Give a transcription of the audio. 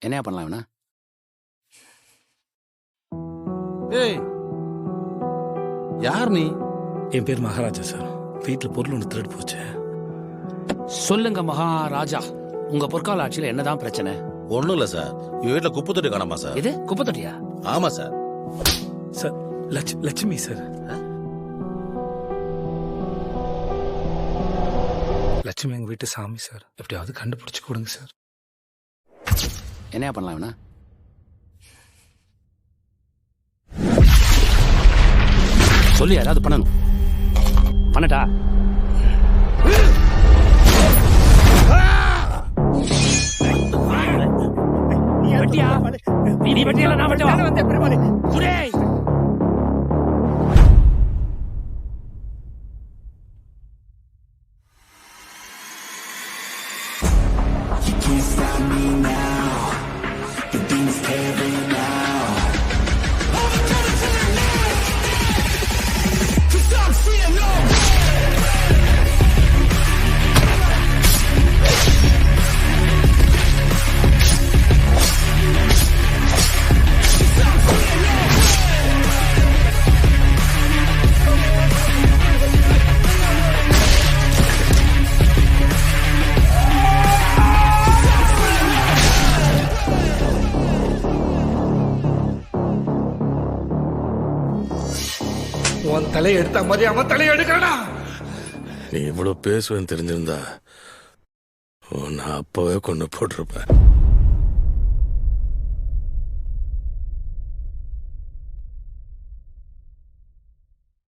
என்னையா பண்ணலாம் இவனை? ஏய், யார் நீ? என் பேர் மகாராஜா சார். வீட்டில் பொருள் ஒன்று திருடு போச்சு. சொல்லுங்க மகாராஜா, உங்க பொற்கால ஆட்சியில என்னதான் பிரச்சனை? ஒண்ணும் இல்ல சார், இவ வீட்டுல குப்பை தொட்டி காணாமா சார்? இது குப்பை தொட்டியா? ஆமா sir. Sir Lakshmi sir. Lakshmi எங்கள் வீட்டு சாமி சார். எப்படியாவது கண்டுபிடிச்சி கொடுங்க சார். என்னையா பண்ணலாம் இவனை? சொல்லி ஏதாவது பண்ணணும். பண்ணட்டா? வெட்டியா? நீ வெட்டியா? நான் வெட்டுவா? சுரேஷ்! உன் தலையை எடுத்த மாதிரி அவன் தலையை எடுக்கறா. நீ இவ்வளவு பேசுவேன்னு தெரிஞ்சிருந்தா உன்னை அப்பவே கொண்டு போட்டிருப்பேன்.